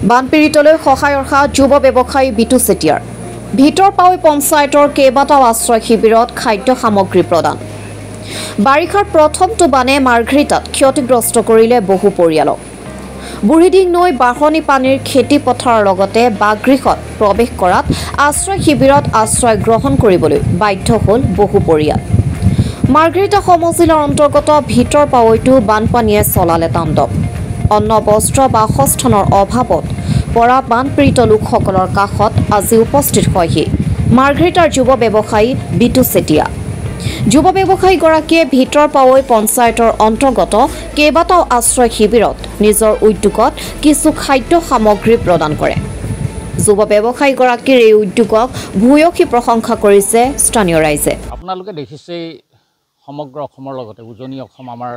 বানপীড়িতলৈ সহায়ৰ হাত যুৱ ব্যৱসায়ী বিটু চেতিয়াৰ ভিতৰপাৱৈ পঞ্চায়তৰ কেইবাটাও আশ্ৰয় শিবিৰত খাদ্য সামগ্ৰী প্ৰদান বাৰিষাৰ প্ৰথমটো বানে মাৰ্ঘেৰিটাত ক্ষতিগ্ৰস্ত কৰিলে বহু পৰিয়ালক বুঢ়ীডিং নৈ বাঢ়নি পানীৰ খেতি পথাৰৰ লগতে বাগগৃহত প্ৰৱেশ কৰাত আশ্ৰয় শিবিৰত আশ্ৰয় গ্ৰহণ কৰিবলৈ বাধ্য হ'ল বহু পৰিয়াল মাৰ্ঘেৰিটা সমজিলাৰ অন্তৰ্গত ভিতৰপাৱৈতো বানপানীয়ে চলালে তাণ্ডৱ অন্ন বস্ত্ৰ বাসস্থানৰ অভাৱত পৰা বানপীড়িত লোকসকলৰ কাষত আজি উপস্থিত হয়হি মাৰ্ঘেৰিটাৰ যুৱ ব্যৱসায়ী বিটু চেতিয়া যুৱ ব্যৱসায়ীগৰাকীয়ে ভিতৰপাৱৈ পঞ্চায়তৰ অন্তৰ্গত কেইবাটাও আশ্ৰয় শিবিৰত নিজৰ উদ্যোগত কিছু খাদ্য সামগ্ৰী প্ৰদান কৰে যুৱ ব্যৱসায়ীগৰাকীৰ এই উদ্যোগক ভূয়সী প্ৰশংসা কৰিছে স্থানীয় ৰাইজে আপোনালোকে দেখিছে সমগ্ৰ অসমৰ লগতে উজনি অসম আমাৰ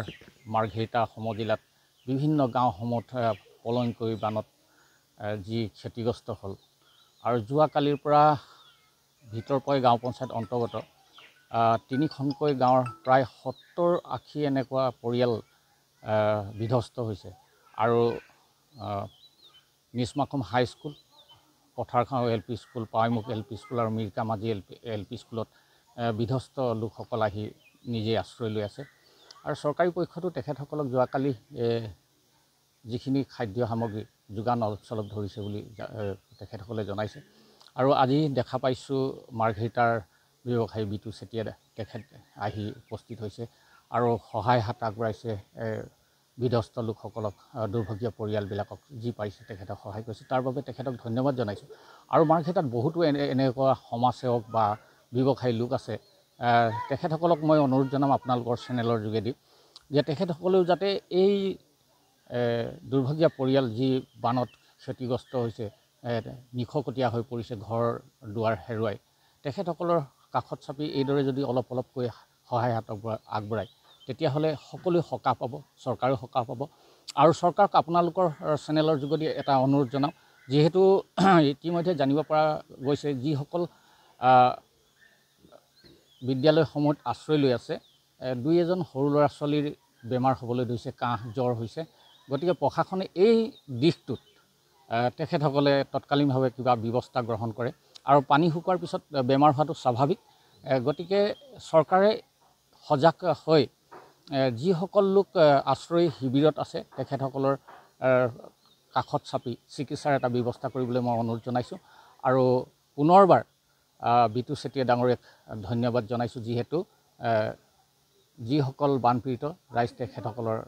মাৰ্ঘেৰিটা সমজিলাত বিভিন্ন গাঁওসমূহত পলনকৈ বানত যি ক্ষতিগ্ৰস্ত হ'ল আৰু যোৱাকালিৰ পৰা ভিতৰপাৱৈ গাঁও পঞ্চায়ত অন্তৰ্গত তিনিখনকৈ গাঁৱৰ প্ৰায় 70-80 এনেকুৱা পৰিয়াল বিধ্বস্ত হৈছে আৰু Nichmakham high school Patharkhao LP school Pawaimukh LP school আৰু মিৰ্কামাজি LP স্কুলত বিধ্বস্ত লোকসকল আহি নিজে আশ্ৰয় লৈ আছে আৰু চৰকাৰী পক্ষতো তেখেতসকলক যোৱাকালি যিখিনি খাদ্য সামগ্ৰী যোগান অলপ ধৰিছে বুলি তেখেতসকলে জনাইছে আৰু আজি দেখা পাইছোঁ মাৰ্ঘেৰিটাৰ ব্যৱসায়ী বিটু চেতিয়া তেখেত আহি উপস্থিত হৈছে আৰু সহায় হাত আগবঢ়াইছে বিধ্বস্ত লোকসকলক দুৰ্ভগীয়া পৰিয়ালবিলাকক যি পাৰিছে তেখেতক সহায় কৰিছে তাৰ বাবে তেখেতক ধন্যবাদ জনাইছোঁ আৰু মাৰ্ঘেৰিটাত বহুতো এনেকুৱা সমাজসেৱক বা ব্যৱসায়ী লোক আছে তেখেতসকলক মই অনুৰোধ জনাম আপোনালোকৰ চেনেলৰ যোগেদি যে তেখেতসকলেও যাতে এই দুৰ্ভগীয়া পৰিয়াল যি বানত ক্ষতিগ্ৰস্ত হৈছে নিশকটীয়া হৈ পৰিছে ঘৰ দুৱাৰ হেৰুৱাই তেখেতসকলৰ কাষত চাপি এইদৰে যদি অলপকৈ সহায় হাত আগবঢ়ায় তেতিয়াহ'লে সকলোৱে সকাহ পাব চৰকাৰেও সকাহ পাব আৰু চৰকাৰক আপোনালোকৰ চেনেলৰ যোগেদি এটা অনুৰোধ জনাওঁ যিহেতু ইতিমধ্যে জানিব পৰা গৈছে যিসকল বিদ্যালয়সমূহত আশ্ৰয় লৈ আছে দুই এজন সৰু ল'ৰা ছোৱালীৰ বেমাৰ হ'বলৈ ধৰিছে কাহ জ্বৰ হৈছে গতিকে প্ৰশাসনে এই দিশটোত তেখেতসকলে তৎকালীনভাৱে কিবা ব্যৱস্থা গ্ৰহণ কৰে আৰু পানী শুকোৱাৰ পিছত বেমাৰ হোৱাটো স্বাভাৱিক গতিকে চৰকাৰে সজাগ হৈ যিসকল লোক আশ্ৰয় শিবিৰত আছে তেখেতসকলৰ কাষত চাপি চিকিৎসাৰ এটা ব্যৱস্থা কৰিবলৈ মই অনুৰোধ জনাইছোঁ আৰু পুনৰবাৰ বিটু চেতিয়া ডাঙৰীয়াক ধন্যবাদ জনাইছোঁ যিহেতু যিসকল বানপীড়িত ৰাইজ তেখেতসকলৰ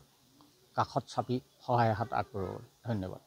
কাষত চাপি সহায় হাত আগবঢ়াব ধন্যবাদ